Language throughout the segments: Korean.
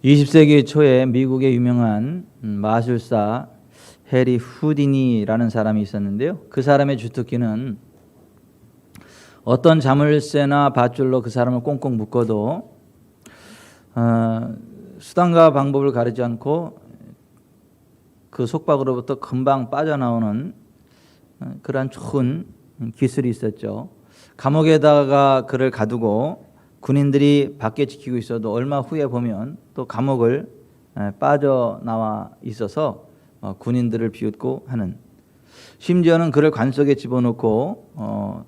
20세기 초에 미국의 유명한 마술사 해리 후디니라는 사람이 있었는데요. 그 사람의 주특기는 어떤 자물쇠나 밧줄로 그 사람을 꽁꽁 묶어도 수단과 방법을 가리지 않고 그 속박으로부터 금방 빠져나오는 그러한 좋은 기술이 있었죠. 감옥에다가 그를 가두고 군인들이 밖에 지키고 있어도 얼마 후에 보면 또 감옥을 빠져나와 있어서 군인들을 비웃고 하는, 심지어는 그를 관 속에 집어넣고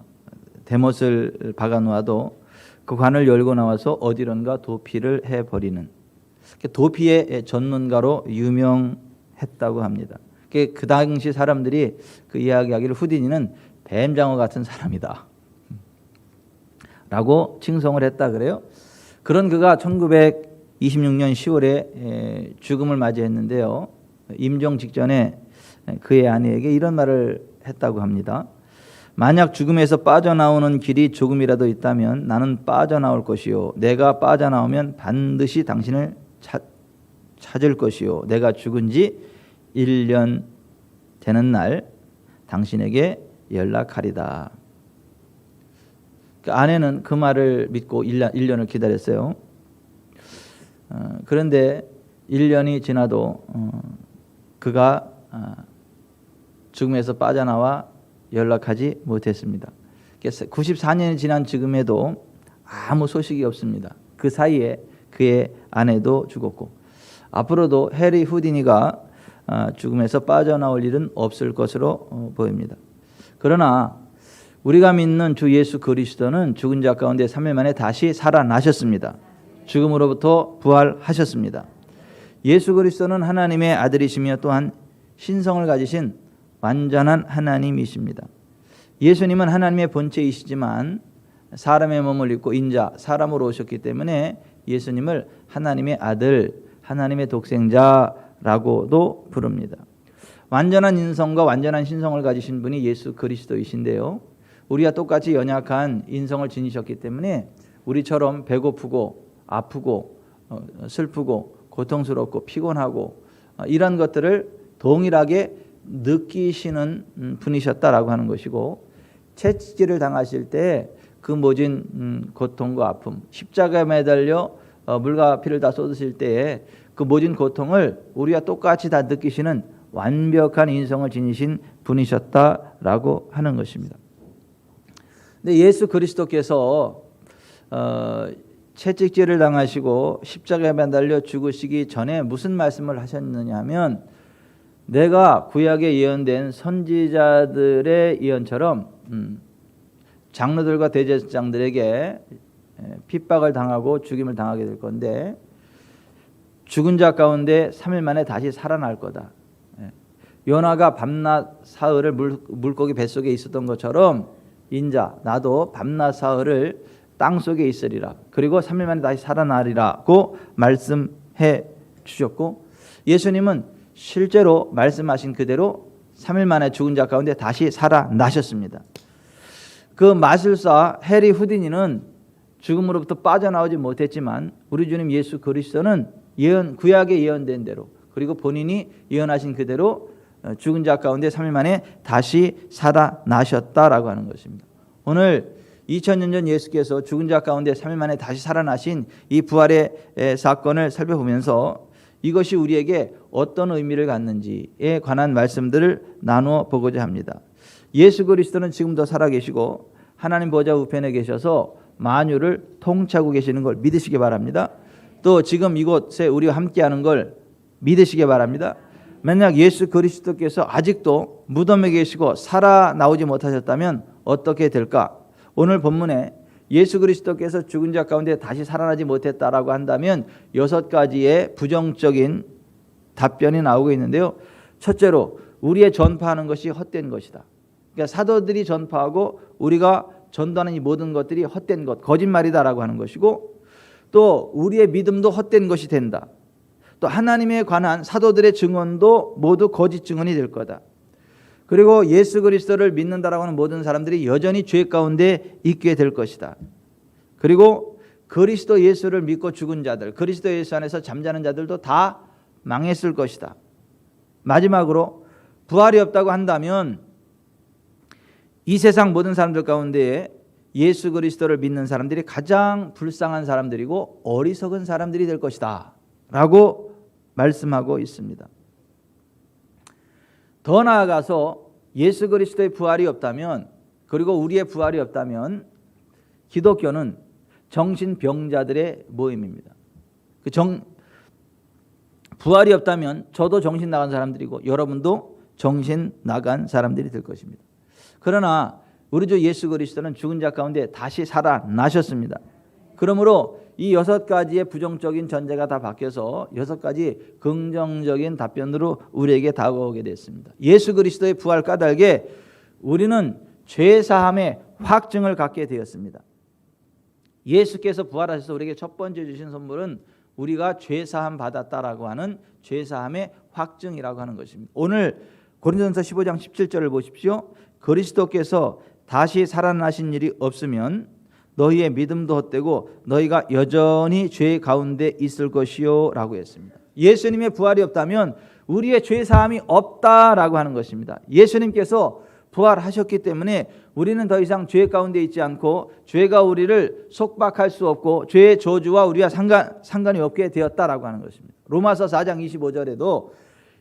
대못을 박아놓아도 그 관을 열고 나와서 어디론가 도피를 해버리는 도피의 전문가로 유명했다고 합니다. 그 당시 사람들이 그 이야기하기를 후디니는 뱀장어 같은 사람이다 라고 칭송을 했다 그래요. 그런 그가 1926년 10월에 죽음을 맞이했는데요. 임종 직전에 그의 아내에게 이런 말을 했다고 합니다. 만약 죽음에서 빠져나오는 길이 조금이라도 있다면 나는 빠져나올 것이요. 내가 빠져나오면 반드시 당신을 찾을 것이요. 내가 죽은 지 1년 되는 날 당신에게 연락하리다. 그 아내는 그 말을 믿고 1년을 기다렸어요. 그런데 1년이 지나도 그가 죽음에서 빠져나와 연락하지 못했습니다. 94년이 지난 지금에도 아무 소식이 없습니다. 그 사이에 그의 아내도 죽었고 앞으로도 해리 후디니가 죽음에서 빠져나올 일은 없을 것으로 보입니다. 그러나 우리가 믿는 주 예수 그리스도는 죽은 자 가운데 3일 만에 다시 살아나셨습니다. 죽음으로부터 부활하셨습니다. 예수 그리스도는 하나님의 아들이시며 또한 신성을 가지신 완전한 하나님이십니다. 예수님은 하나님의 본체이시지만 사람의 몸을 입고 인자, 사람으로 오셨기 때문에 예수님을 하나님의 아들, 하나님의 독생자라고도 부릅니다. 완전한 인성과 완전한 신성을 가지신 분이 예수 그리스도이신데요. 우리와 똑같이 연약한 인성을 지니셨기 때문에 우리처럼 배고프고 아프고 슬프고 고통스럽고 피곤하고 이런 것들을 동일하게 느끼시는 분이셨다라고 하는 것이고, 채찍질을 당하실 때 그 모진 고통과 아픔, 십자가에 매달려 물과 피를 다 쏟으실 때에 그 모진 고통을 우리와 똑같이 다 느끼시는 완벽한 인성을 지니신 분이셨다라고 하는 것입니다. 근데 예수 그리스도께서 채찍질을 당하시고 십자가에 매달려 죽으시기 전에 무슨 말씀을 하셨느냐 하면, 내가 구약에 예언된 선지자들의 예언처럼 장로들과 대제사장들에게 핍박을 당하고 죽임을 당하게 될 건데 죽은 자 가운데 3일 만에 다시 살아날 거다. 요나가 밤낮 사흘을 물고기 뱃속에 있었던 것처럼 인자, 나도 밤낮 사흘을 땅속에 있으리라. 그리고 3일 만에 다시 살아나리라고 말씀해 주셨고, 예수님은 실제로 말씀하신 그대로 3일 만에 죽은 자 가운데 다시 살아나셨습니다. 그 마술사 해리 후디니는 죽음으로부터 빠져나오지 못했지만 우리 주님 예수 그리스도는 구약에 예언된 대로, 그리고 본인이 예언하신 그대로 죽은 자 가운데 3일 만에 다시 살아나셨다라고 하는 것입니다. 오늘 2000년 전 예수께서 죽은 자 가운데 3일 만에 다시 살아나신 이 부활의 사건을 살펴보면서 이것이 우리에게 어떤 의미를 갖는지에 관한 말씀들을 나누어 보고자 합니다. 예수 그리스도는 지금도 살아계시고 하나님 보좌 우편에 계셔서 만유를 통치하고 계시는 걸 믿으시기 바랍니다. 또 지금 이곳에 우리와 함께하는 걸 믿으시기 바랍니다. 만약 예수 그리스도께서 아직도 무덤에 계시고 살아나오지 못하셨다면 어떻게 될까? 오늘 본문에 예수 그리스도께서 죽은 자 가운데 다시 살아나지 못했다라고 한다면 6가지의 부정적인 답변이 나오고 있는데요. 첫째로, 우리의 전파하는 것이 헛된 것이다. 그러니까 사도들이 전파하고 우리가 전도하는 이 모든 것들이 헛된 것, 거짓말이다라고 하는 것이고, 또 우리의 믿음도 헛된 것이 된다. 또 하나님에 관한 사도들의 증언도 모두 거짓 증언이 될 거다. 그리고 예수 그리스도를 믿는다라고 하는 모든 사람들이 여전히 죄 가운데 있게 될 것이다. 그리고 그리스도 예수를 믿고 죽은 자들, 그리스도 예수 안에서 잠자는 자들도 다 망했을 것이다. 마지막으로 부활이 없다고 한다면 이 세상 모든 사람들 가운데 예수 그리스도를 믿는 사람들이 가장 불쌍한 사람들이고 어리석은 사람들이 될 것이다 라고 말씀하고 있습니다. 더 나아가서 예수 그리스도의 부활이 없다면, 그리고 우리의 부활이 없다면 기독교는 정신병자들의 모임입니다. 부활이 없다면 저도 정신 나간 사람들이고 여러분도 정신 나간 사람들이 될 것입니다. 그러나 우리 주 예수 그리스도는 죽은 자 가운데 다시 살아나셨습니다. 그러므로 이 6가지의 부정적인 전제가 다 바뀌어서 6가지 긍정적인 답변으로 우리에게 다가오게 됐습니다. 예수 그리스도의 부활 까닭에 우리는 죄사함의 확증을 갖게 되었습니다. 예수께서 부활하셔서 우리에게 첫 번째 주신 선물은 우리가 죄사함 받았다라고 하는 죄사함의 확증이라고 하는 것입니다. 오늘 고린도전서 15장 17절을 보십시오. 그리스도께서 다시 살아나신 일이 없으면 너희의 믿음도 헛되고 너희가 여전히 죄 가운데 있을 것이요 라고 했습니다. 예수님의 부활이 없다면 우리의 죄사함이 없다라고 하는 것입니다. 예수님께서 부활하셨기 때문에 우리는 더 이상 죄 가운데 있지 않고 죄가 우리를 속박할 수 없고 죄의 저주와 우리와 상관이 없게 되었다라고 하는 것입니다. 로마서 4장 25절에도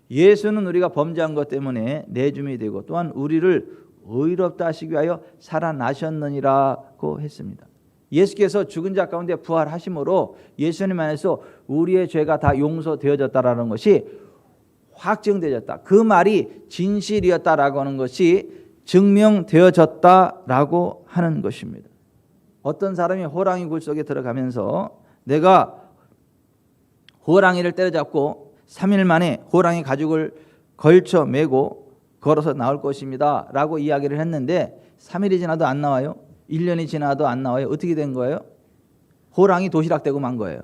예수는 우리가 범죄한 것 때문에 내줌이 되고 또한 우리를 의롭다 하시기 위하여 살아나셨느니라고 했습니다. 예수께서 죽은 자 가운데 부활하심으로 예수님 안에서 우리의 죄가 다 용서되어졌다라는 것이 확증되어졌다. 그 말이 진실이었다라고 하는 것이 증명되어졌다라고 하는 것입니다. 어떤 사람이 호랑이 굴 속에 들어가면서 내가 호랑이를 때려잡고 3일 만에 호랑이 가죽을 걸쳐 매고 걸어서 나올 것입니다 라고 이야기를 했는데 3일이 지나도 안 나와요. 1년이 지나도 안 나와요. 어떻게 된 거예요? 호랑이 도시락되고 만 거예요.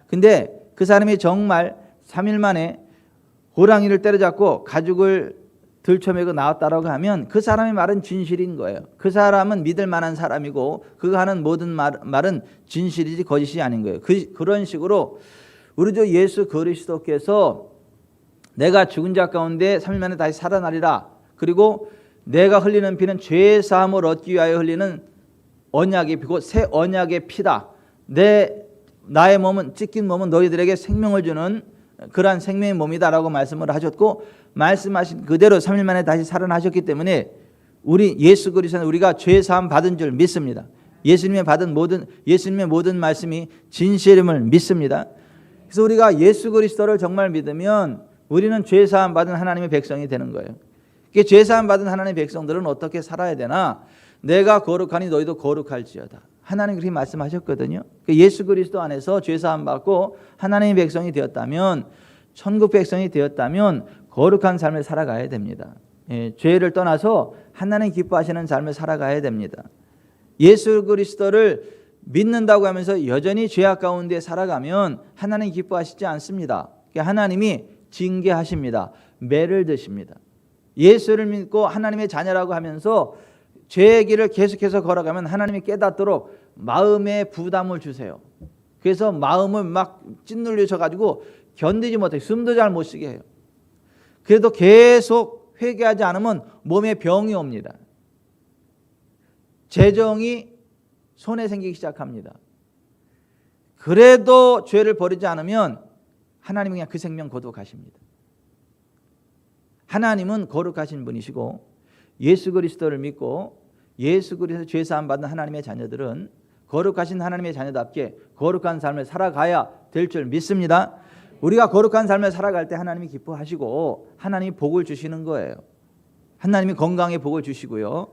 근데 그 사람이 정말 3일 만에 호랑이를 때려잡고 가죽을 들쳐매고 나왔다라고 하면 그 사람의 말은 진실인 거예요. 그 사람은 믿을 만한 사람이고 그가 하는 모든 말은 진실이지 거짓이 아닌 거예요. 그런 식으로 우리 주 예수 그리스도께서 내가 죽은 자 가운데 3일 만에 다시 살아나리라. 그리고 내가 흘리는 피는 죄 사함을 얻기 위하여 흘리는 언약의 피고 새 언약의 피다. 나의 몸은 찢긴 몸은 너희들에게 생명을 주는 그러한 생명의 몸이다라고 말씀을 하셨고 말씀하신 그대로 3일 만에 다시 살아나셨기 때문에 우리 예수 그리스도는 우리가 죄 사함 받은 줄 믿습니다. 예수님의 모든 말씀이 진실임을 믿습니다. 그래서 우리가 예수 그리스도를 정말 믿으면 우리는 죄 사함 받은 하나님의 백성이 되는 거예요. 죄 사함 받은 하나님의 백성들은 어떻게 살아야 되나? 내가 거룩하니 너희도 거룩할지어다. 하나님 그렇게 말씀하셨거든요. 예수 그리스도 안에서 죄 사함 받고 하나님의 백성이 되었다면, 천국 백성이 되었다면 거룩한 삶을 살아가야 됩니다. 죄를 떠나서 하나님 기뻐하시는 삶을 살아가야 됩니다. 예수 그리스도를 믿는다고 하면서 여전히 죄악 가운데 살아가면 하나님 기뻐하시지 않습니다. 하나님이 징계하십니다. 매를 드십니다. 예수를 믿고 하나님의 자녀라고 하면서 죄의 길을 계속해서 걸어가면 하나님이 깨닫도록 마음에 부담을 주세요. 그래서 마음을 막 짓눌리셔가지고 견디지 못해 숨도 잘 못 쉬게 해요. 그래도 계속 회개하지 않으면 몸에 병이 옵니다. 재정이 손에 생기기 시작합니다. 그래도 죄를 버리지 않으면 하나님은 그냥 그 생명 거두가십니다. 하나님은 거룩하신 분이시고 예수 그리스도를 믿고 예수 그리스도 죄 사함 받는 하나님의 자녀들은 거룩하신 하나님의 자녀답게 거룩한 삶을 살아가야 될 줄 믿습니다. 우리가 거룩한 삶을 살아갈 때 하나님이 기뻐하시고 하나님이 복을 주시는 거예요. 하나님이 건강의 복을 주시고요,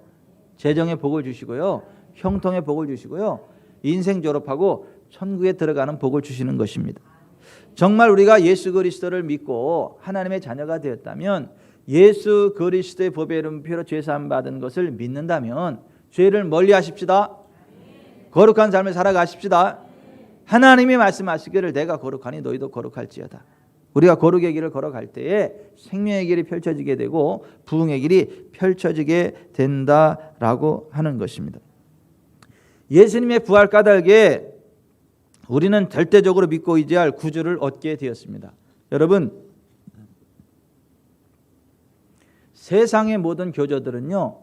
재정의 복을 주시고요, 형통의 복을 주시고요, 인생 졸업하고 천국에 들어가는 복을 주시는 것입니다. 정말 우리가 예수 그리스도를 믿고 하나님의 자녀가 되었다면, 예수 그리스도의 법의 이름 피로 죄 사함 받은 것을 믿는다면 죄를 멀리하십시다. 거룩한 삶을 살아가십시다. 하나님이 말씀하시기를 내가 거룩하니 너희도 거룩할지어다. 우리가 거룩의 길을 걸어갈 때에 생명의 길이 펼쳐지게 되고 부흥의 길이 펼쳐지게 된다라고 하는 것입니다. 예수님의 부활 까닭에 우리는 절대적으로 믿고 의지할 구주를 얻게 되었습니다. 여러분, 세상의 모든 교조들은요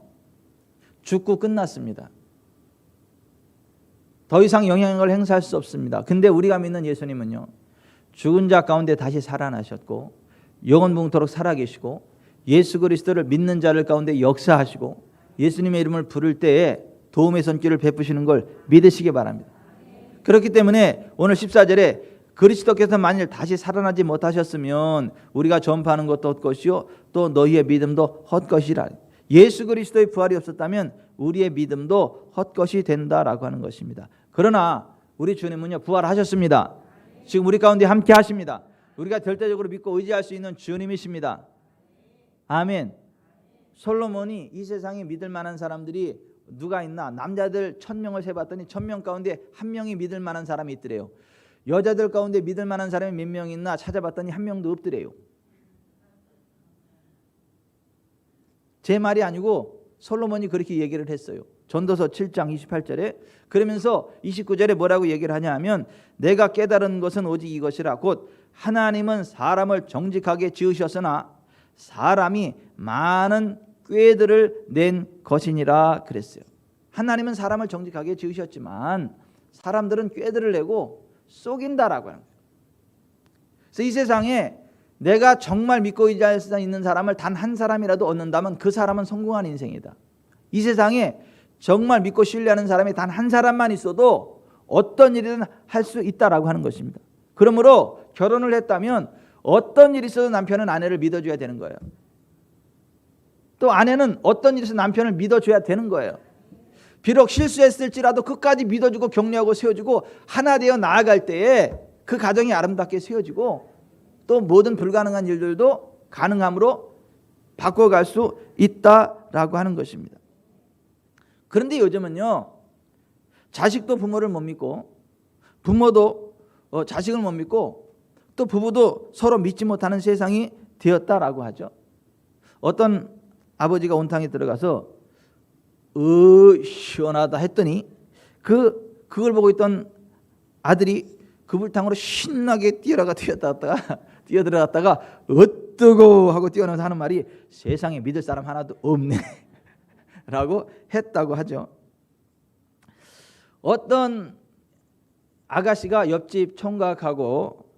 죽고 끝났습니다. 더 이상 영향력을 행사할 수 없습니다. 근데 우리가 믿는 예수님은요 죽은 자 가운데 다시 살아나셨고 영원붕토록 살아계시고 예수 그리스도를 믿는 자들 가운데 역사하시고 예수님의 이름을 부를 때에 도움의 손길을 베푸시는 걸 믿으시기 바랍니다. 그렇기 때문에 오늘 14절에 그리스도께서 만일 다시 살아나지 못하셨으면 우리가 전파하는 것도 헛것이요 또 너희의 믿음도 헛것이라. 예수 그리스도의 부활이 없었다면 우리의 믿음도 헛것이 된다라고 하는 것입니다. 그러나 우리 주님은요 부활하셨습니다. 지금 우리 가운데 함께 하십니다. 우리가 절대적으로 믿고 의지할 수 있는 주님이십니다. 아멘. 솔로몬이 이 세상에 믿을 만한 사람들이 누가 있나? 남자들 1000명을 세봤더니 1000명 가운데 한 명이 믿을 만한 사람이 있더래요. 여자들 가운데 믿을 만한 사람이 몇 명 있나 찾아봤더니 한 명도 없더래요. 제 말이 아니고 솔로몬이 그렇게 얘기를 했어요. 전도서 7장 28절에. 그러면서 29절에 뭐라고 얘기를 하냐 하면 내가 깨달은 것은 오직 이것이라 곧 하나님은 사람을 정직하게 지으셨으나 사람이 많은 꾀들을 낸 것이니라 그랬어요. 하나님은 사람을 정직하게 지으셨지만 사람들은 꾀들을 내고 속인다라고 하는 거예요. 그래서 이 세상에 내가 정말 믿고 의지할 수 있는 사람을 단 한 사람이라도 얻는다면 그 사람은 성공한 인생이다. 이 세상에 정말 믿고 신뢰하는 사람이 단 한 사람만 있어도 어떤 일이든 할 수 있다라고 하는 것입니다. 그러므로 결혼을 했다면 어떤 일이 있어도 남편은 아내를 믿어줘야 되는 거예요. 또 아내는 어떤 일이 있어도 남편을 믿어줘야 되는 거예요. 비록 실수했을지라도 끝까지 믿어주고 격려하고 세워주고 하나 되어 나아갈 때에 그 가정이 아름답게 세워지고 또 모든 불가능한 일들도 가능함으로 바꿔갈 수 있다라고 하는 것입니다. 그런데 요즘은요 자식도 부모를 못 믿고 부모도 자식을 못 믿고 또 부부도 서로 믿지 못하는 세상이 되었다라고 하죠. 어떤 아버지가 온탕에 들어가서 시원하다 했더니 그걸 보고 있던 아들이 그 불탕으로 신나게 뛰어들어갔다가 어뜨고 하고 뛰어나면서 하는 말이 세상에 믿을 사람 하나도 없네 라고 했다고 하죠. 어떤 아가씨가 옆집 총각하고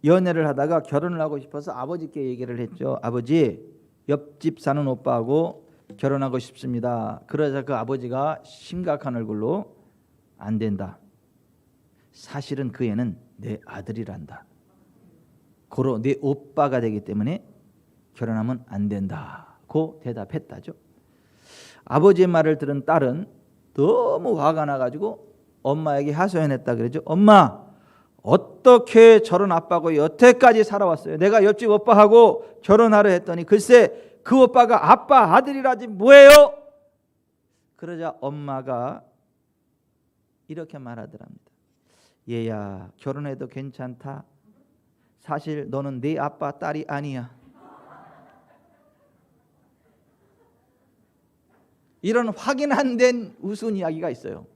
연애를 하다가 결혼을 하고 싶어서 아버지께 얘기를 했죠. 아버지, 옆집 사는 오빠하고 결혼하고 싶습니다. 그러자 그 아버지가 심각한 얼굴로 안 된다. 사실은 그 애는 내 아들이란다. 고로 내 오빠가 되기 때문에 결혼하면 안 된다고 대답했다죠. 아버지의 말을 들은 딸은 너무 화가 나가지고 엄마에게 하소연했다 그러죠. 엄마, 어떻게 저런 아빠하고 여태까지 살아왔어요. 내가 옆집 오빠하고 결혼하려 했더니 글쎄 그 오빠가 아빠 아들이라지 뭐예요. 그러자 엄마가 이렇게 말하더랍니다. 얘야, 결혼해도 괜찮다. 사실 너는 네 아빠 딸이 아니야. 이런 확인 안 된 우스운 이야기가 있어요.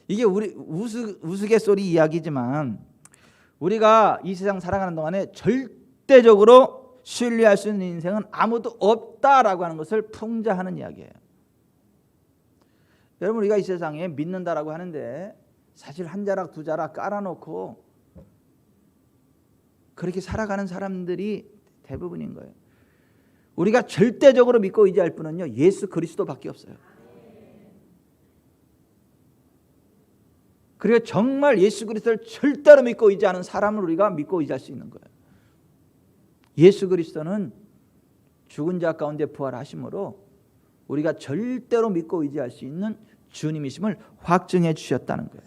이게 우리 우스갯소리 이야기지만 우리가 이 세상 살아가는 동안에 절대적으로 신뢰할 수 있는 인생은 아무도 없다라고 하는 것을 풍자하는 이야기예요. 여러분, 우리가 이 세상에 믿는다라고 하는데 사실 한 자락 두 자락 깔아놓고 그렇게 살아가는 사람들이 대부분인 거예요. 우리가 절대적으로 믿고 의지할 분은요 예수 그리스도밖에 없어요. 그리고 정말 예수 그리스도를 절대로 믿고 의지하는 사람을 우리가 믿고 의지할 수 있는 거예요. 예수 그리스도는 죽은 자 가운데 부활하심으로 우리가 절대로 믿고 의지할 수 있는 주님이심을 확증해 주셨다는 거예요.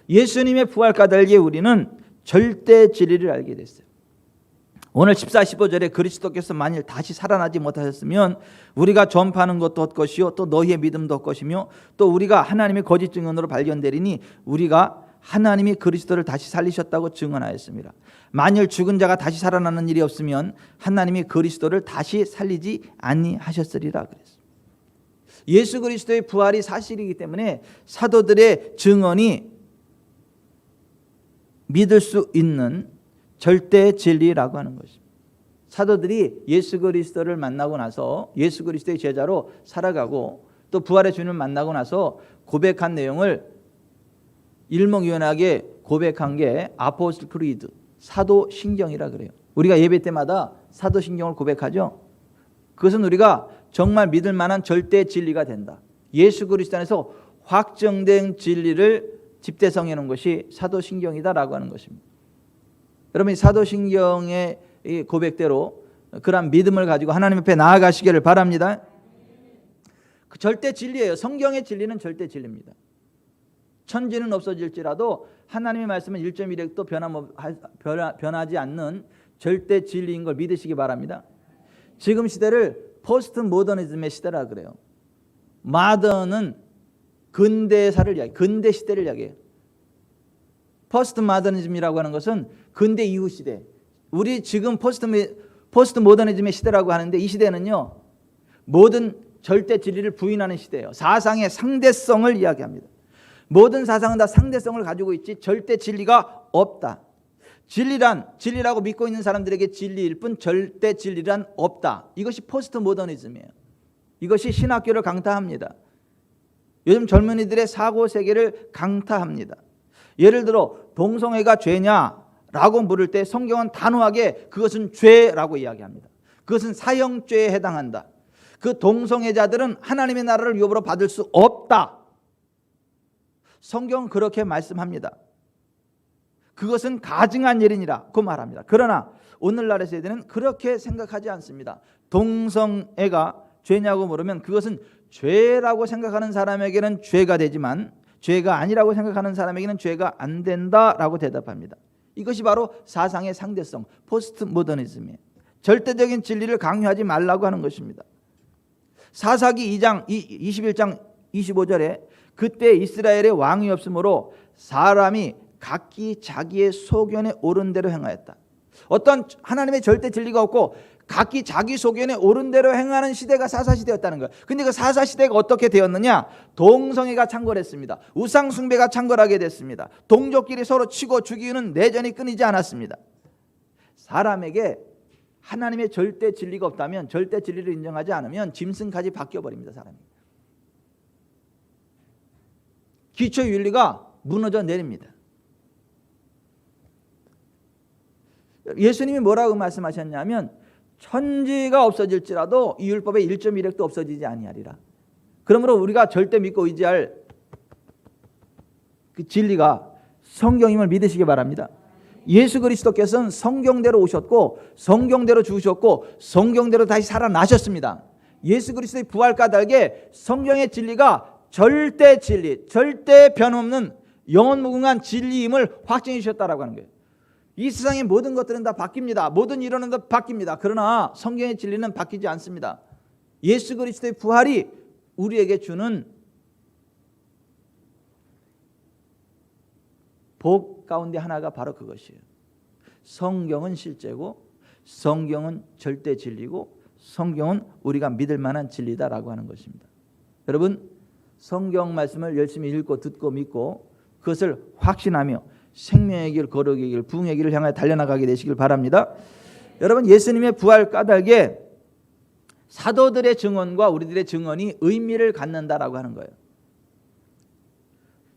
예수님의 부활 까닭에 우리는 절대 진리를 알게 됐어요. 오늘 14, 15절에 그리스도께서 만일 다시 살아나지 못하셨으면 우리가 전파하는 것도 헛것이요 또 너희의 믿음도 헛것이며 또 우리가 하나님의 거짓 증언으로 발견되리니 우리가 하나님이 그리스도를 다시 살리셨다고 증언하였습니다. 만일 죽은 자가 다시 살아나는 일이 없으면 하나님이 그리스도를 다시 살리지 아니하셨으리라 그랬습니다. 예수 그리스도의 부활이 사실이기 때문에 사도들의 증언이 믿을 수 있는 절대 진리라고 하는 것입니다. 사도들이 예수 그리스도를 만나고 나서 예수 그리스도의 제자로 살아가고 또 부활의 주님을 만나고 나서 고백한 내용을 일목요연하게 고백한 게 아포스톨 크리드, 사도신경이라 그래요. 우리가 예배 때마다 사도신경을 고백하죠. 그것은 우리가 정말 믿을 만한 절대 진리가 된다. 예수 그리스도 안에서 확정된 진리를 집대성해 놓은 것이 사도신경이다라고 하는 것입니다. 여러분, 이 사도신경의 이 고백대로 그러한 믿음을 가지고 하나님 앞에 나아가시기를 바랍니다. 그 절대 진리예요. 성경의 진리는 절대 진리입니다. 천지는 없어질지라도 하나님의 말씀은 1.1핵도 변하지 않는 절대 진리인 걸 믿으시기 바랍니다. 지금 시대를 포스트 모더니즘의 시대라 그래요. 마더는 근대사를 이야기해요. 근대 시대를 이야기해요. 포스트 모더니즘이라고 하는 것은 근대 이후 시대. 우리 지금 포스트 모더니즘의 시대라고 하는데 이 시대는요, 모든 절대 진리를 부인하는 시대예요. 사상의 상대성을 이야기합니다. 모든 사상은 다 상대성을 가지고 있지 절대 진리가 없다. 진리라고 믿고 있는 사람들에게 진리일 뿐 절대 진리란 없다. 이것이 포스트 모더니즘이에요. 이것이 신학교를 강타합니다. 요즘 젊은이들의 사고세계를 강타합니다. 예를 들어 동성애가 죄냐라고 물을 때 성경은 단호하게 그것은 죄라고 이야기합니다. 그것은 사형죄에 해당한다. 그 동성애자들은 하나님의 나라를 유업으로 받을 수 없다. 성경은 그렇게 말씀합니다. 그것은 가증한 일이니라고 말합니다. 그러나 오늘날의 세대는 그렇게 생각하지 않습니다. 동성애가 죄냐고 물으면 그것은 죄라고 생각하는 사람에게는 죄가 되지만 죄가 아니라고 생각하는 사람에게는 죄가 안 된다라고 대답합니다. 이것이 바로 사상의 상대성, 포스트 모더니즘이에요. 절대적인 진리를 강요하지 말라고 하는 것입니다. 사사기 2장 21장 25절에 그때 이스라엘의 왕이 없으므로 사람이 각기 자기의 소견에 옳은 대로 행하였다. 어떤 하나님의 절대 진리가 없고 각기 자기 소견에 옳은 대로 행하는 시대가 사사시대였다는 거예요. 근데 그 사사시대가 어떻게 되었느냐? 동성애가 창궐했습니다. 우상숭배가 창궐하게 됐습니다. 동족끼리 서로 치고 죽이는 내전이 끊이지 않았습니다. 사람에게 하나님의 절대 진리가 없다면, 절대 진리를 인정하지 않으면 짐승까지 바뀌어버립니다. 사람이. 기초 윤리가 무너져 내립니다. 예수님이 뭐라고 말씀하셨냐면 천지가 없어질지라도 이 율법의 1.1핵도 없어지지 아니하리라. 그러므로 우리가 절대 믿고 의지할 그 진리가 성경임을 믿으시기 바랍니다. 예수 그리스도께서는 성경대로 오셨고 성경대로 죽으셨고 성경대로 다시 살아나셨습니다. 예수 그리스도의 부활 까닭에 성경의 진리가 절대 진리, 절대 변함없는 영원무궁한 진리임을 확증해 주셨다라고 하는 거예요. 이 세상의 모든 것들은 다 바뀝니다. 모든 이론은 다 바뀝니다. 그러나 성경의 진리는 바뀌지 않습니다. 예수 그리스도의 부활이 우리에게 주는 복 가운데 하나가 바로 그것이에요. 성경은 실제고 성경은 절대 진리고 성경은 우리가 믿을 만한 진리다라고 하는 것입니다. 여러분, 성경 말씀을 열심히 읽고 듣고 믿고 그것을 확신하며 생명의 길, 거룩의 길, 부흥의 길을 향해 달려나가게 되시길 바랍니다. 여러분, 예수님의 부활 까닭에 사도들의 증언과 우리들의 증언이 의미를 갖는다라고 하는 거예요.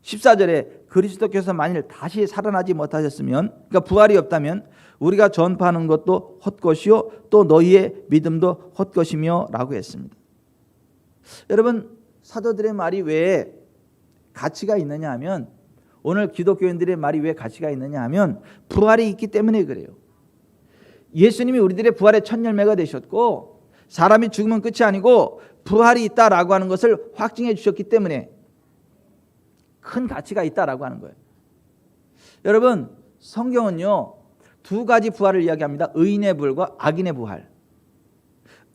14절에 그리스도께서 만일 다시 살아나지 못하셨으면, 그러니까 부활이 없다면 우리가 전파하는 것도 헛것이요 또 너희의 믿음도 헛것이며 라고 했습니다. 여러분, 사도들의 말이 왜 가치가 있느냐 하면, 오늘 기독교인들의 말이 왜 가치가 있느냐 하면 부활이 있기 때문에 그래요. 예수님이 우리들의 부활의 첫 열매가 되셨고 사람이 죽으면 끝이 아니고 부활이 있다라고 하는 것을 확증해 주셨기 때문에 큰 가치가 있다라고 하는 거예요. 여러분, 성경은요 두 가지 부활을 이야기합니다. 의인의 부활과 악인의 부활.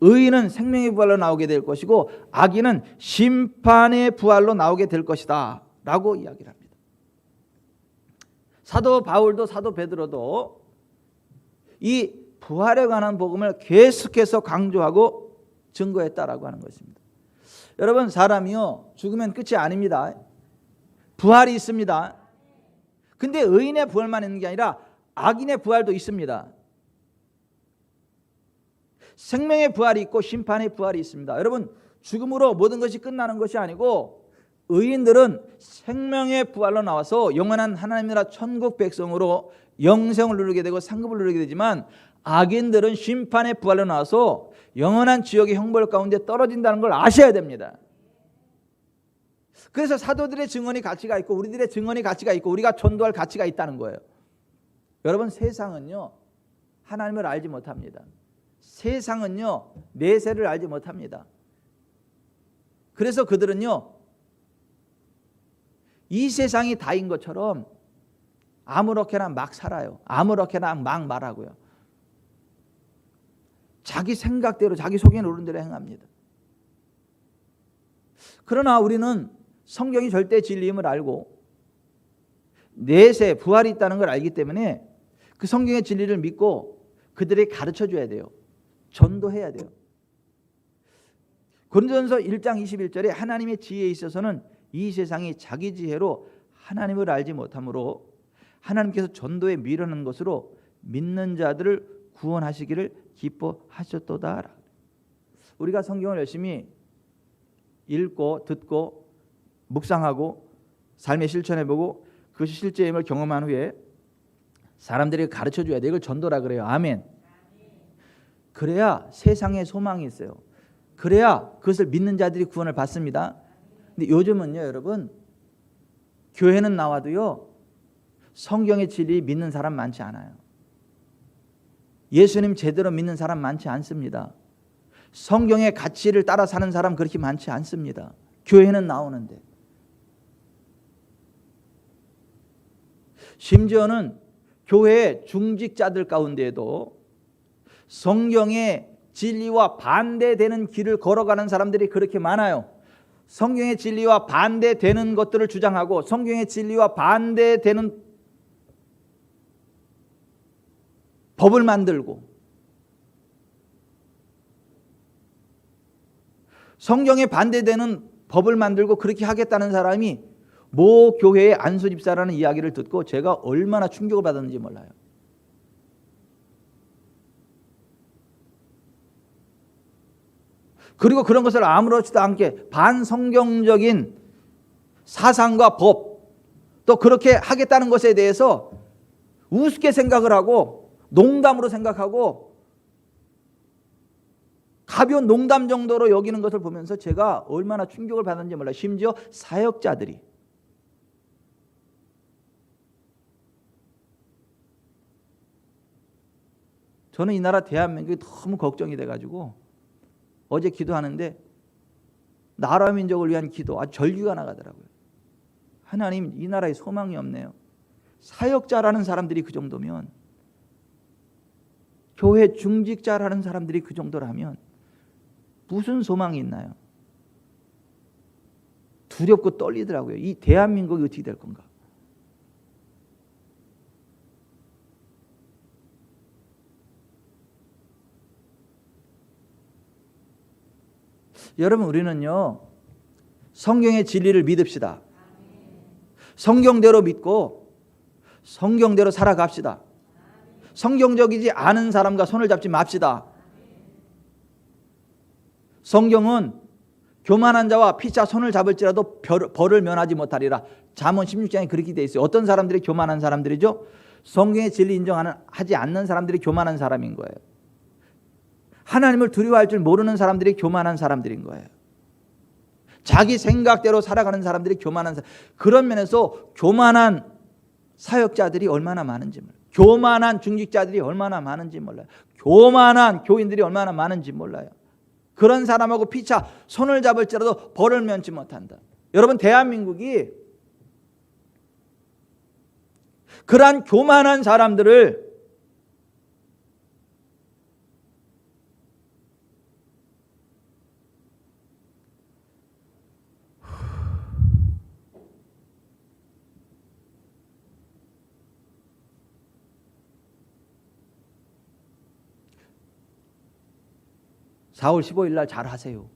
의인은 생명의 부활로 나오게 될 것이고 악인은 심판의 부활로 나오게 될 것이다 라고 이야기를 합니다. 사도 바울도 사도 베드로도 이 부활에 관한 복음을 계속해서 강조하고 증거했다라고 하는 것입니다. 여러분, 사람이요 죽으면 끝이 아닙니다. 부활이 있습니다. 근데 의인의 부활만 있는 게 아니라 악인의 부활도 있습니다. 생명의 부활이 있고 심판의 부활이 있습니다. 여러분, 죽음으로 모든 것이 끝나는 것이 아니고 의인들은 생명의 부활로 나와서 영원한 하나님 나라 천국 백성으로 영생을 누리게 되고 상급을 누리게 되지만, 악인들은 심판의 부활로 나와서 영원한 지옥의 형벌 가운데 떨어진다는 걸 아셔야 됩니다. 그래서 사도들의 증언이 가치가 있고 우리들의 증언이 가치가 있고 우리가 전도할 가치가 있다는 거예요. 여러분, 세상은요 하나님을 알지 못합니다. 세상은요 내세를 알지 못합니다. 그래서 그들은요 이 세상이 다인 것처럼 아무렇게나 막 살아요. 아무렇게나 막 말하고요. 자기 생각대로 자기 속에 오른 대로 행합니다. 그러나 우리는 성경이 절대 진리임을 알고 내세 부활이 있다는 걸 알기 때문에 그 성경의 진리를 믿고 그들에게 가르쳐줘야 돼요. 전도해야 돼요. 고린도전서 1장 21절에 하나님의 지혜에 있어서는 이 세상이 자기 지혜로 하나님을 알지 못하므로 하나님께서 전도에 미련한 것으로 믿는 자들을 구원하시기를 기뻐하셨도다. 우리가 성경을 열심히 읽고 듣고 묵상하고 삶에 실천해보고 그것이 실제임을 경험한 후에 사람들에게 가르쳐줘야 돼. 이걸 전도라 그래요. 아멘. 그래야 세상에 소망이 있어요. 그래야 그것을 믿는 자들이 구원을 받습니다. 근데 요즘은요 여러분, 교회는 나와도요 성경의 진리 믿는 사람 많지 않아요. 예수님 제대로 믿는 사람 많지 않습니다. 성경의 가치를 따라 사는 사람 그렇게 많지 않습니다. 교회는 나오는데. 심지어는 교회의 중직자들 가운데에도 성경의 진리와 반대되는 길을 걸어가는 사람들이 그렇게 많아요. 성경의 진리와 반대되는 것들을 주장하고 성경의 진리와 반대되는 법을 만들고 성경에 반대되는 법을 만들고 그렇게 하겠다는 사람이 모 교회의 안수 집사라는 이야기를 듣고 제가 얼마나 충격을 받았는지 몰라요. 그리고 그런 것을 아무렇지도 않게 반성경적인 사상과 법, 또 그렇게 하겠다는 것에 대해서 우습게 생각을 하고 농담으로 생각하고 가벼운 농담 정도로 여기는 것을 보면서 제가 얼마나 충격을 받았는지 몰라요. 심지어 사역자들이. 저는 이 나라 대한민국이 너무 걱정이 돼가지고 어제 기도하는데 나라 민족을 위한 기도 아주 절규가 나가더라고요. 하나님, 이 나라에 소망이 없네요. 사역자라는 사람들이 그 정도면, 교회 중직자라는 사람들이 그 정도라면 무슨 소망이 있나요? 두렵고 떨리더라고요. 이 대한민국이 어떻게 될 건가? 여러분, 우리는요 성경의 진리를 믿읍시다. 성경대로 믿고 성경대로 살아갑시다. 성경적이지 않은 사람과 손을 잡지 맙시다. 성경은 교만한 자와 피차 손을 잡을지라도 벌을 면하지 못하리라. 잠언 16장에 그렇게 돼 있어요. 어떤 사람들이 교만한 사람들이죠? 성경의 진리 인정하지 않는 사람들이 교만한 사람인 거예요. 하나님을 두려워할 줄 모르는 사람들이 교만한 사람들인 거예요. 자기 생각대로 살아가는 사람들이 교만한 사람. 그런 면에서 교만한 사역자들이 얼마나 많은지 몰라요. 교만한 중직자들이 얼마나 많은지 몰라요. 교만한 교인들이 얼마나 많은지 몰라요. 그런 사람하고 피차 손을 잡을지라도 벌을 면치 못한다. 여러분, 대한민국이 그러한 교만한 사람들을 (4월 15일) 날 잘 하세요.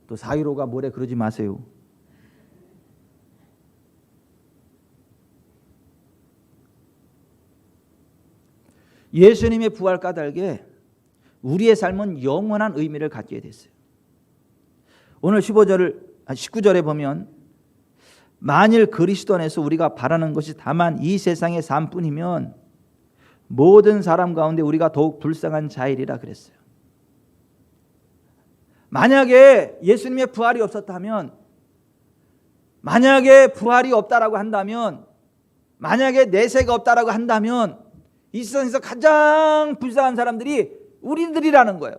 또 4.15가 뭐래 그러지 마세요. 예수님의 부활 까닭에 우리의 삶은 영원한 의미를 갖게 됐어요. 오늘 19절에 보면 만일 그리스도 안에서 우리가 바라는 것이 다만 이 세상의 삶뿐이면 모든 사람 가운데 우리가 더욱 불쌍한 자이리라 그랬어요. 만약에 예수님의 부활이 없었다면, 만약에 부활이 없다라고 한다면, 만약에 내세가 없다라고 한다면 이 세상에서 가장 불쌍한 사람들이 우리들이라는 거예요.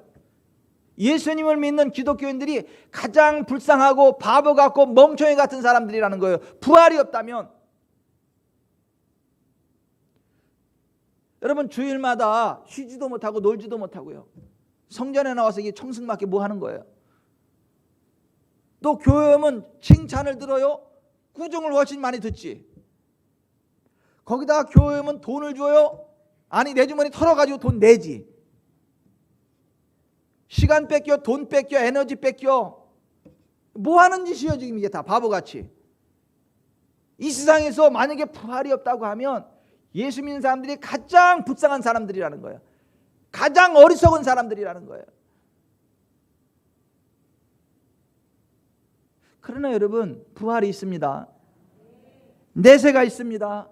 예수님을 믿는 기독교인들이 가장 불쌍하고 바보 같고 멍청이 같은 사람들이라는 거예요. 부활이 없다면. 여러분, 주일마다 쉬지도 못하고 놀지도 못하고요, 성전에 나와서 이게 청승맞게 뭐 하는 거예요? 또 교회 오면 칭찬을 들어요? 꾸중을 훨씬 많이 듣지. 거기다가 교회 오면 돈을 줘요? 아니, 내 주머니 털어가지고 돈 내지. 시간 뺏겨, 돈 뺏겨, 에너지 뺏겨. 뭐 하는 짓이에요 지금 이게 다 바보같이. 이 세상에서 만약에 부활이 없다고 하면 예수 믿는 사람들이 가장 불쌍한 사람들이라는 거예요. 가장 어리석은 사람들이라는 거예요. 그러나 여러분, 부활이 있습니다. 내세가 있습니다.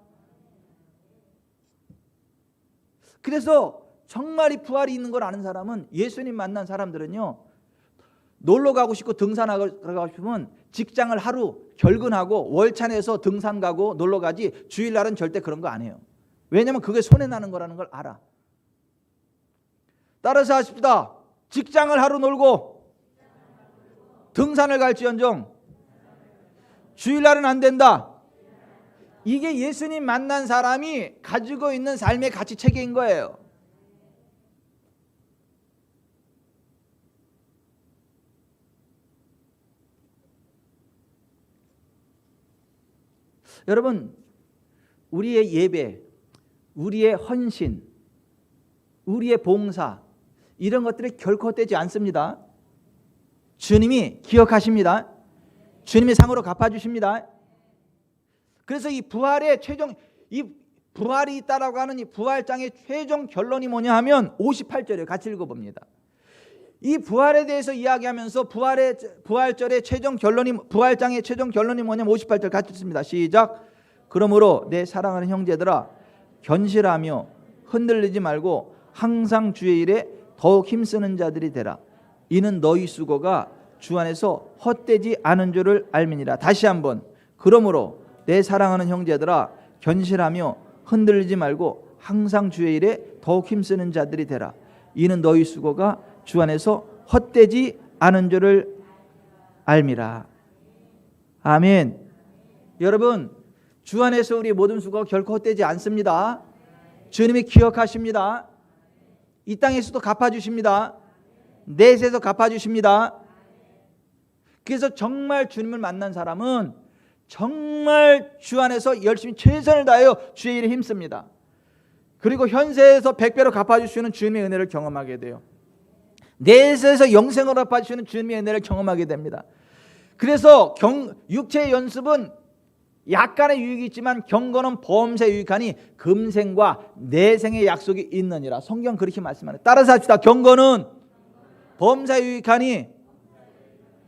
그래서 정말 이 부활이 있는 걸 아는 사람은, 예수님 만난 사람들은요, 놀러 가고 싶고 등산하고 싶으면 직장을 하루 결근하고 월차 내서 등산 가고 놀러 가지, 주일날은 절대 그런 거 안 해요. 왜냐하면 그게 손해나는 거라는 걸 알아. 따라서 하십시다. 직장을 하루 놀고 등산을 갈지언정 주일날은 안 된다. 이게 예수님 만난 사람이 가지고 있는 삶의 가치 체계인 거예요. 여러분, 우리의 예배, 우리의 헌신, 우리의 봉사, 이런 것들이 결코 헛되지 않습니다. 주님이 기억하십니다. 주님이 상으로 갚아주십니다. 그래서 이 부활의 최종, 이 부활이 있다라고 하는 이 부활장의 최종 결론이 뭐냐 하면 58절에 같이 읽어봅니다. 이 부활에 대해서 이야기하면서 부활절의 최종 결론이, 부활장의 최종 결론이 뭐냐면 58절 같이 읽습니다. 시작. 그러므로 내 사랑하는 형제들아, 견실하며 흔들리지 말고 항상 주의 일에 더욱 힘쓰는 자들이 되라. 이는 너희 수고가 주 안에서 헛되지 않은 줄을 알미니라. 다시 한번. 그러므로 내 사랑하는 형제들아, 견실하며 흔들리지 말고 항상 주의 일에 더욱 힘쓰는 자들이 되라. 이는 너희 수고가 주 안에서 헛되지 않은 줄을 알미라. 아멘. 여러분, 주 안에서 우리 모든 수고가 결코 헛되지 않습니다. 주님이 기억하십니다. 이 땅에서도 갚아주십니다. 내세에서 갚아주십니다. 그래서 정말 주님을 만난 사람은 정말 주 안에서 열심히 최선을 다하여 주의 일에 힘씁니다. 그리고 현세에서 100배로 갚아주시는 주님의 은혜를 경험하게 돼요. 내세에서 영생으로 갚아주시는 주님의 은혜를 경험하게 됩니다. 그래서 육체의 연습은 약간의 유익이 있지만 경건은 범사에 유익하니 금생과 내생의 약속이 있느니라. 성경 그렇게 말씀하네요. 따라서 합시다. 경건은 범사에 유익하니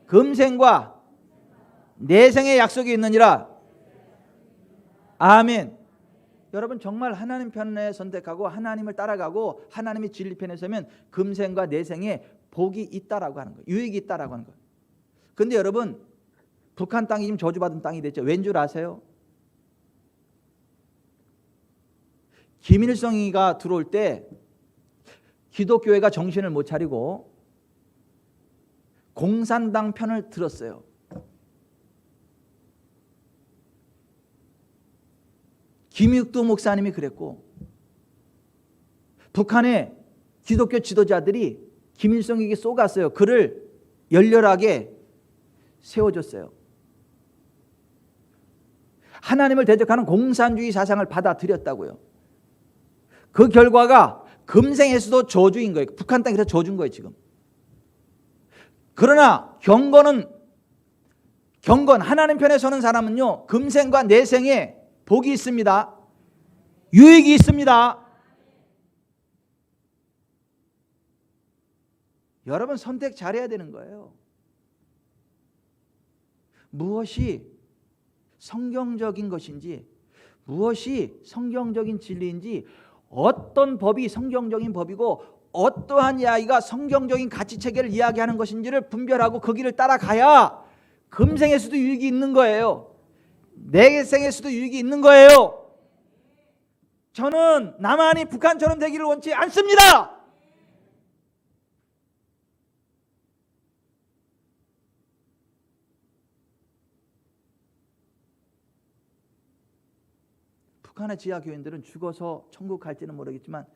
금생과 내생의 약속이 있느니라. 아멘. 여러분, 정말 하나님 편에 선택하고 하나님을 따라가고 하나님의 진리 편에 서면 금생과 내생에 복이 있다라고 하는 거예요. 유익이 있다라고 하는 거예요. 그런데 여러분, 북한 땅이 지금 저주받은 땅이 됐죠. 왠 줄 아세요? 김일성이가 들어올 때 기독교회가 정신을 못 차리고 공산당 편을 들었어요. 김육도 목사님이 그랬고, 북한의 기독교 지도자들이 김일성에게 쏘갔어요. 그를 열렬하게 세워줬어요. 하나님을 대적하는 공산주의 사상을 받아들였다고요. 그 결과가 금생에서도 저주인 거예요. 북한 땅에서 저주인 거예요 지금. 그러나 경건, 하나님 편에 서는 사람은요, 금생과 내생에 복이 있습니다. 유익이 있습니다. 여러분 선택 잘해야 되는 거예요. 무엇이 성경적인 것인지, 무엇이 성경적인 진리인지, 어떤 법이 성경적인 법이고 어떠한 이야기가 성경적인 가치체계를 이야기하는 것인지를 분별하고 그 길을 따라가야 금생에서도 유익이 있는 거예요. 내생에서도 유익이 있는 거예요. 저는 남한이 북한처럼 되기를 원치 않습니다. 북한의 지하 교인들은 죽어서 천국 갈지는 모르겠지만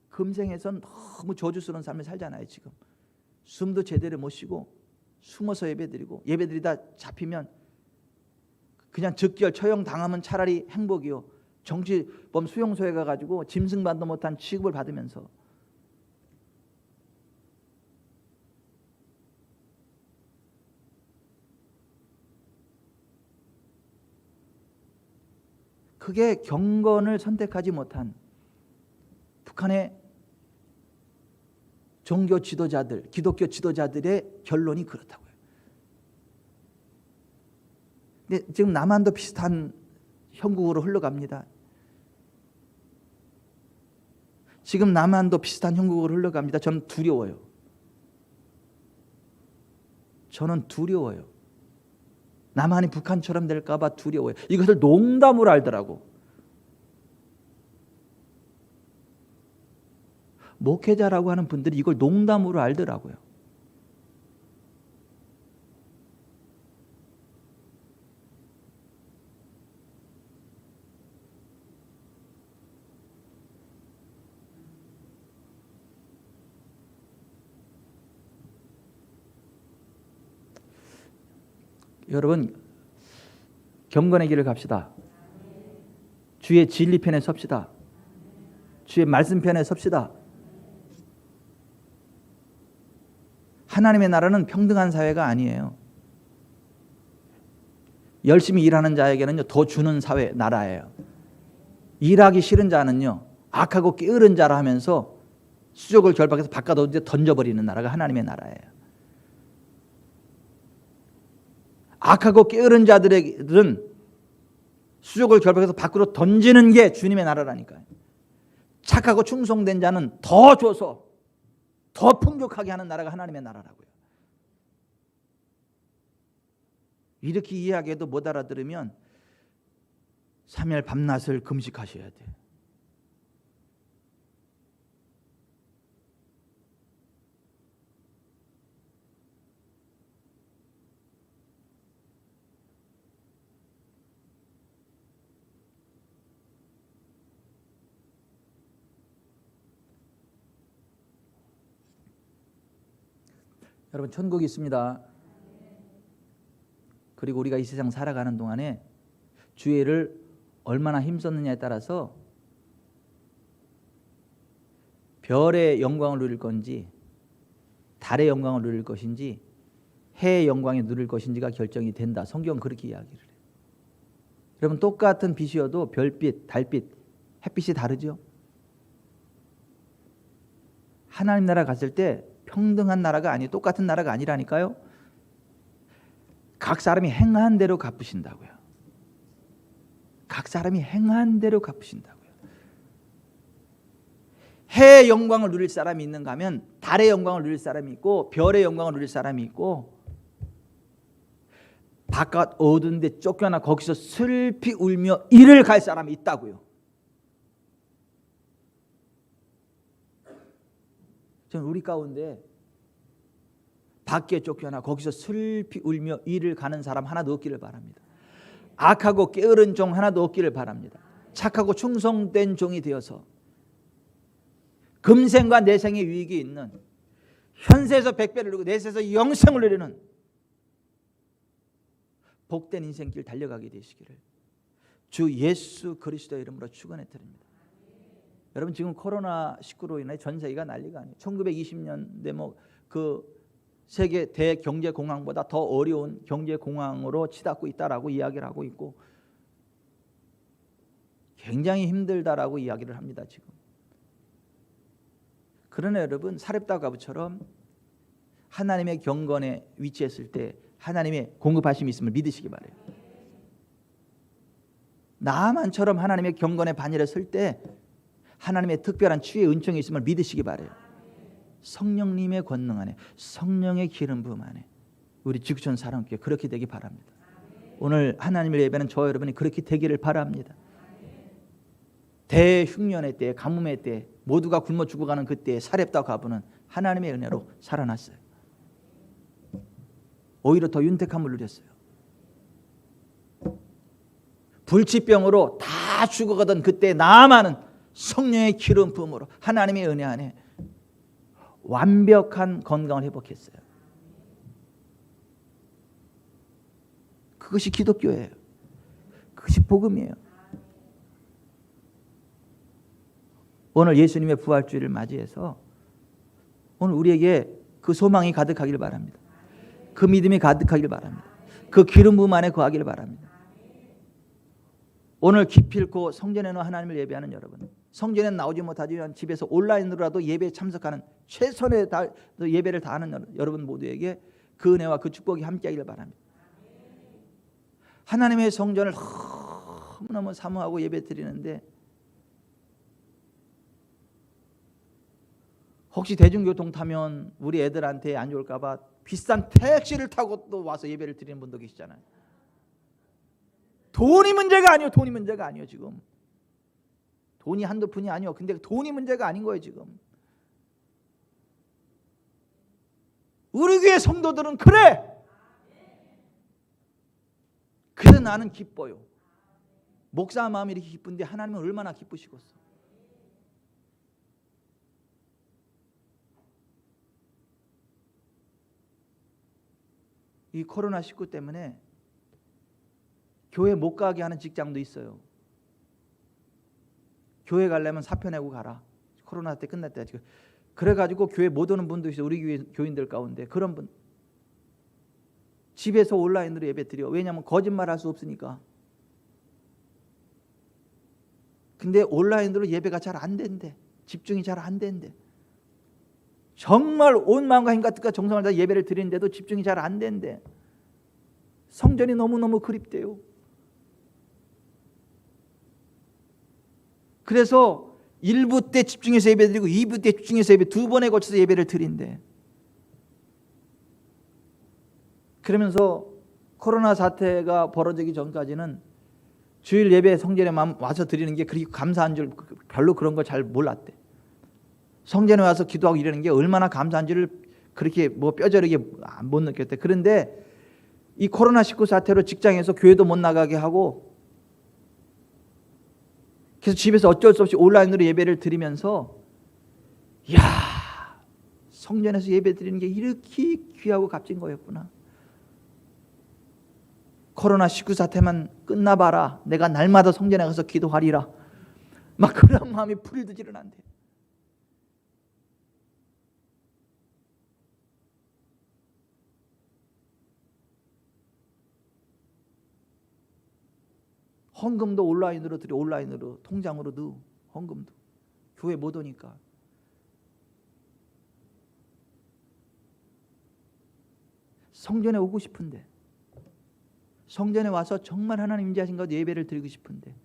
금생에선 너무 저주스러운 삶을 살잖아요. 지금 숨도 제대로 못 쉬고 숨어서 예배드리고, 예배드리다 잡히면 그냥 즉결 처형 당하면 차라리 행복이요, 정치범 수용소에 가가지고 짐승반도 못한 취급을 받으면서. 그게 경건을 선택하지 못한 북한의 종교 지도자들, 기독교 지도자들의 결론이 그렇다고요. 근데 지금 남한도 비슷한 형국으로 흘러갑니다. 지금 남한도 비슷한 형국으로 흘러갑니다. 저는 두려워요. 저는 두려워요. 남한이 북한처럼 될까 봐 두려워요. 이것을 농담으로 알더라고. 목회자라고 하는 분들이 이걸 농담으로 알더라고요. 여러분, 경건의 길을 갑시다. 주의 진리편에 섭시다. 주의 말씀편에 섭시다. 하나님의 나라는 평등한 사회가 아니에요. 열심히 일하는 자에게는요, 더 주는 사회, 나라예요. 일하기 싫은 자는요, 악하고 게으른 자라 하면서 수족을 결박해서 바깥으로 던져버리는 나라가 하나님의 나라예요. 악하고 게으른 자들은 수족을 결박해서 밖으로 던지는 게 주님의 나라라니까요. 착하고 충성된 자는 더 줘서 더 풍족하게 하는 나라가 하나님의 나라라고요. 이렇게 이야기해도 못 알아들으면 3일 밤낮을 금식하셔야 돼요. 여러분, 천국이 있습니다. 그리고 우리가 이 세상 살아가는 동안에 주의를 얼마나 힘썼느냐에 따라서 별의 영광을 누릴 건지, 달의 영광을 누릴 것인지, 해의 영광을 누릴 것인지가 결정이 된다. 성경은 그렇게 이야기를 해요. 여러분, 똑같은 빛이어도 별빛, 달빛, 햇빛이 다르죠. 하나님 나라 갔을 때 평등한 나라가 아니에요. 똑같은 나라가 아니라니까요. 각 사람이 행한 대로 갚으신다고요. 각 사람이 행한 대로 갚으신다고요. 해의 영광을 누릴 사람이 있는가 하면 달의 영광을 누릴 사람이 있고, 별의 영광을 누릴 사람이 있고, 바깥 어두운 데 쫓겨나 거기서 슬피 울며 이를 갈 사람이 있다고요. 저는 우리 가운데 밖에 쫓겨나 거기서 슬피 울며 이를 가는 사람 하나도 없기를 바랍니다. 악하고 게으른 종 하나도 없기를 바랍니다. 착하고 충성된 종이 되어서 금생과 내생의 유익이 있는, 현세에서 백배를 누리고 내세에서 영생을 누리는 복된 인생길 달려가게 되시기를 주 예수 그리스도의 이름으로 축원해 드립니다. 여러분, 지금 코로나19로 인해 전 세계가 난리가 아니에요. 1920년대 그 세계 대경제공황보다 더 어려운 경제공황으로 치닫고 있다라고 이야기를 하고 있고, 굉장히 힘들다라고 이야기를 합니다. 지금. 그러나 여러분, 사렙다 과부처럼 하나님의 경건에 위치했을 때 하나님의 공급하심이 있음을 믿으시기 바라요. 나만처럼 하나님의 경건의 반열에 설 때 하나님의 특별한 치유의 은총이 있음을 믿으시기 바라요. 성령님의 권능 안에, 성령의 기름 부음 안에 우리 지구촌 사랑교회 그렇게 되기 바랍니다. 오늘 하나님을 예배하는 저와 여러분이 그렇게 되기를 바랍니다. 대흉년의 때, 가뭄의 때, 모두가 굶어 죽어가는 그때에 사렙다 과부는 하나님의 은혜로 살아났어요. 오히려 더 윤택함을 누렸어요. 불치병으로 다 죽어가던 그때 나만은 성령의 기름 부음으로 하나님의 은혜 안에 완벽한 건강을 회복했어요. 그것이 기독교예요. 그것이 복음이에요. 오늘 예수님의 부활주일을 맞이해서 오늘 우리에게 그 소망이 가득하길 바랍니다. 그 믿음이 가득하길 바랍니다. 그 기름 부음 안에 거하길 바랍니다. 오늘 기필코 성전에는 하나님을 예배하는 여러분, 성전에 나오지 못하지만 집에서 온라인으로라도 예배에 참석하는 최선의 예배를 다하는 여러분 모두에게 그 은혜와 그 축복이 함께하기를 바랍니다. 하나님의 성전을 너무너무 사모하고 예배 드리는데 혹시 대중교통 타면 우리 애들한테 안 좋을까 봐 비싼 택시를 타고 또 와서 예배를 드리는 분도 계시잖아요. 돈이 문제가 아니에요. 돈이 문제가 아니에요. 지금 돈이 한두 푼이 아니에요. 근데 돈이 문제가 아닌 거예요. 지금 우리 교회 성도들은 그래. 그래서 나는 기뻐요. 목사 마음이 이렇게 기쁜데 하나님은 얼마나 기쁘시겠어. 이 코로나19 때문에 교회 못 가게 하는 직장도 있어요. 교회 가려면 사표 내고 가라. 코로나 때 끝날 때 지금 그래가지고 교회 못 오는 분도 있어요. 우리 교회 교인들 가운데 그런 분 집에서 온라인으로 예배 드려. 왜냐하면 거짓말할 수 없으니까. 근데 온라인으로 예배가 잘 안 된대. 집중이 잘 안 된대. 정말 온 마음과 힘과 뜻과 정성을 다 예배를 드리는데도 집중이 잘 안 된대. 성전이 너무너무 그립대요. 그래서 1부 때 집중해서 예배 드리고 2부 때 집중해서 예배 두 번에 걸쳐서 예배를 드린대. 그러면서 코로나 사태가 벌어지기 전까지는 주일 예배 성전에 와서 드리는 게 그렇게 감사한 줄 별로 그런 거 잘 몰랐대. 성전에 와서 기도하고 이러는 게 얼마나 감사한지를 그렇게 뭐 뼈저리게 못 느꼈대. 그런데 이 코로나19 사태로 직장에서 교회도 못 나가게 하고 그래서 집에서 어쩔 수 없이 온라인으로 예배를 드리면서 이야, 성전에서 예배 드리는 게 이렇게 귀하고 값진 거였구나. 코로나19 사태만 끝나봐라. 내가 날마다 성전에 가서 기도하리라. 막 그런 마음이 풀리듯 일어난대. 헌금도 온라인으로 드려. 온라인으로 통장으로 넣어. 헌금도 교회 못 오니까. 성전에 오고 싶은데, 성전에 와서 정말 하나님 임재하신 것 예배를 드리고 싶은데,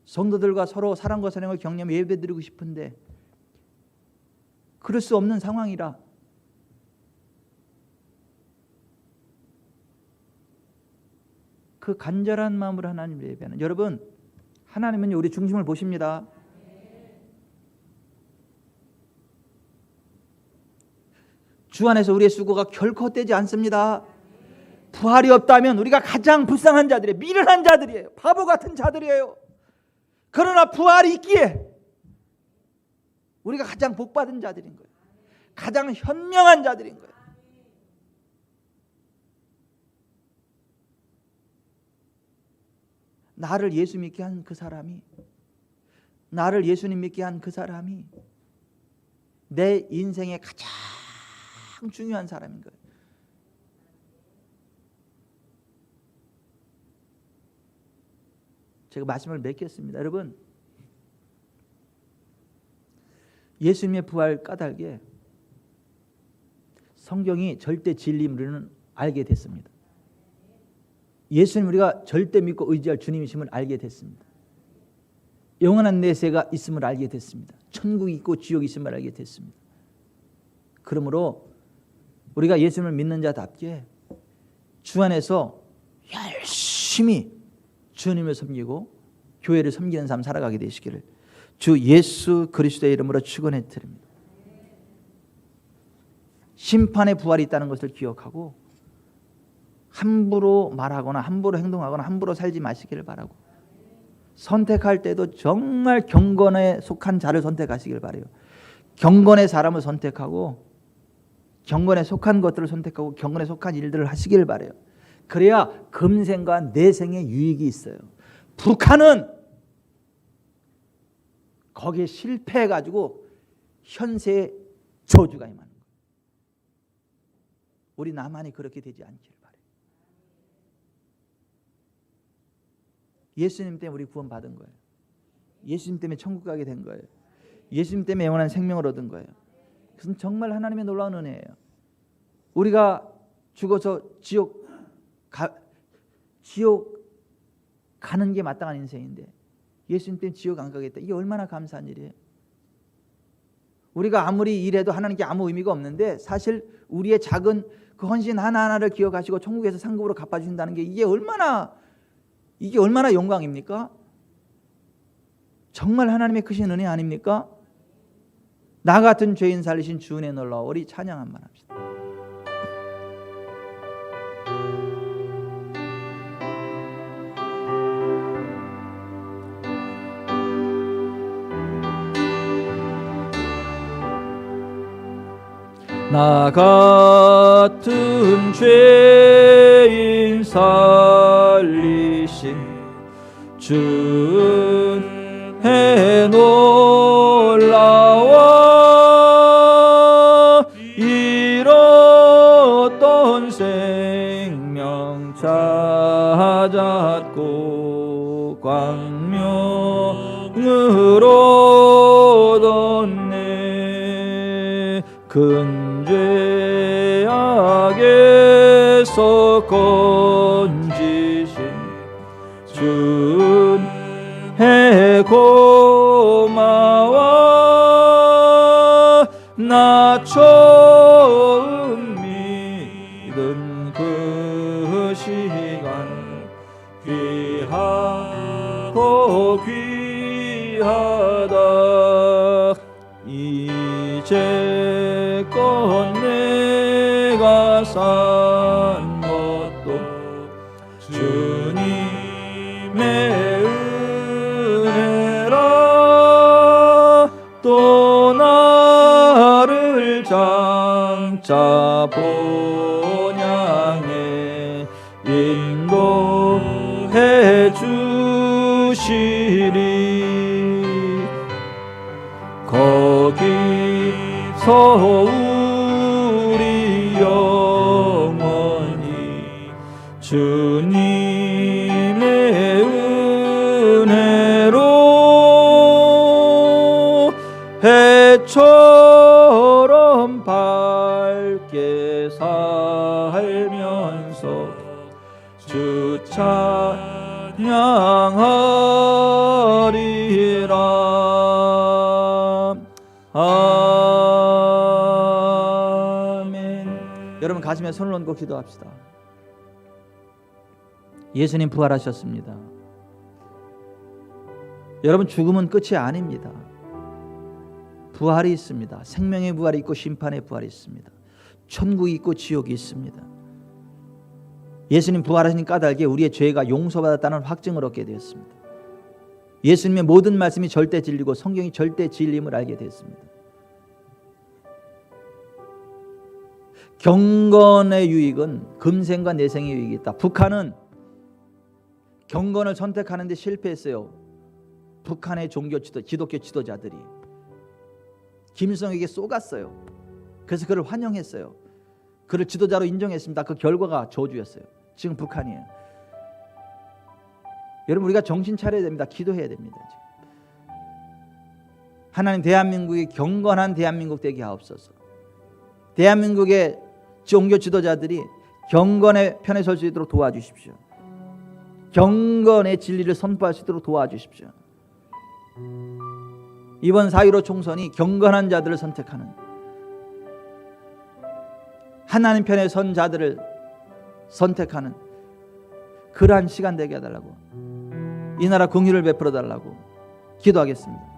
성도들과 서로 사랑과 사랑을 격려하며 예배 드리고 싶은데 그럴 수 없는 상황이라 그 간절한 마음으로 하나님을 예배하는 여러분, 하나님은 우리 중심을 보십니다. 주 안에서 우리의 수고가 결코 헛되지 않습니다. 부활이 없다면 우리가 가장 불쌍한 자들이에요. 미련한 자들이에요. 바보 같은 자들이에요. 그러나 부활이 있기에 우리가 가장 복받은 자들인 거예요. 가장 현명한 자들인 거예요. 나를 예수 믿게 한 그 사람이, 나를 예수님 믿게 한 그 사람이 내 인생의 가장 중요한 사람인 거예요. 제가 말씀을 맺겠습니다. 여러분, 예수님의 부활 까닭에 성경이 절대 진리임을 알게 됐습니다. 예수님 우리가 절대 믿고 의지할 주님이심을 알게 됐습니다. 영원한 내세가 있음을 알게 됐습니다. 천국이 있고 지옥이 있음을 알게 됐습니다. 그러므로 우리가 예수님을 믿는 자답게 주 안에서 열심히 주님을 섬기고 교회를 섬기는 삶 살아가게 되시기를 주 예수 그리스도의 이름으로 축원해 드립니다. 심판의 부활이 있다는 것을 기억하고 함부로 말하거나 함부로 행동하거나 함부로 살지 마시기를 바라고, 선택할 때도 정말 경건에 속한 자를 선택하시길 바라요. 경건의 사람을 선택하고 경건에 속한 것들을 선택하고 경건에 속한 일들을 하시길 바라요. 그래야 금생과 내생의 유익이 있어요. 북한은 거기에 실패해가지고 현세의 저주가 임하는 거예요. 우리 남한이 그렇게 되지 않기를 바라요. 예수님 때문에 우리 구원받은 거예요. 예수님 때문에 천국 가게 된 거예요. 예수님 때문에 영원한 생명을 얻은 거예요. 그것은 정말 하나님의 놀라운 은혜예요. 우리가 죽어서 지옥 가는 게 마땅한 인생인데 예수님 때문에 지옥 안 가겠다. 이게 얼마나 감사한 일이에요. 우리가 아무리 일해도 하나님께 아무 의미가 없는데 사실 우리의 작은 그 헌신 하나하나를 기억하시고 천국에서 상급으로 갚아주신다는 게 이게 얼마나 영광입니까? 정말 하나님의 크신 은혜 아닙니까? 나 같은 죄인 살리신 주 은혜 놀라워. 우리 찬양 한번 합시다. 나 같은 죄인 살리신 주 은혜 놀라워. 잃었던 생명 찾았고 광명으로 얻었네. 큰 죄악에서 건지신 주 은혜 고마워. 나 처음 믿은 그 시간 귀하고 귀하다. 이제껏 내가 산 것도 주님의 은혜라. 또 나를 장차 본향에 인도해 주시리. 거기서 우리 영원히 주님의 은혜로 해처럼 밝게 살면서 주 찬양하리라. 아멘. 여러분 가슴에 손을 얹고 기도합시다. 예수님 부활하셨습니다. 여러분 죽음은 끝이 아닙니다. 부활이 있습니다. 생명의 부활이 있고 심판의 부활이 있습니다. 천국이 있고 지옥이 있습니다. 예수님 부활하신 까닭에 우리의 죄가 용서받았다는 확증을 얻게 되었습니다. 예수님의 모든 말씀이 절대 진리고 성경이 절대 진리임을 알게 되었습니다. 경건의 유익은 금생과 내생의 유익이 있다. 북한은 경건을 선택하는 데 실패했어요. 북한의 기독교 지도자들이 김일성에게 쏘갔어요. 그래서 그를 환영했어요. 그를 지도자로 인정했습니다. 그 결과가 저주였어요. 지금 북한이에요. 여러분 우리가 정신 차려야 됩니다. 기도해야 됩니다. 지금. 하나님 대한민국이 경건한 대한민국 되게 하옵소서. 대한민국의 종교 지도자들이 경건의 편에 설 수 있도록 도와주십시오. 경건의 진리를 선포할 수 있도록 도와주십시오. 이번 4.15 총선이 경건한 자들을 선택하는, 하나님 편에 선 자들을 선택하는 그러한 시간 되게 해달라고, 이 나라 긍휼을 베풀어 달라고 기도하겠습니다.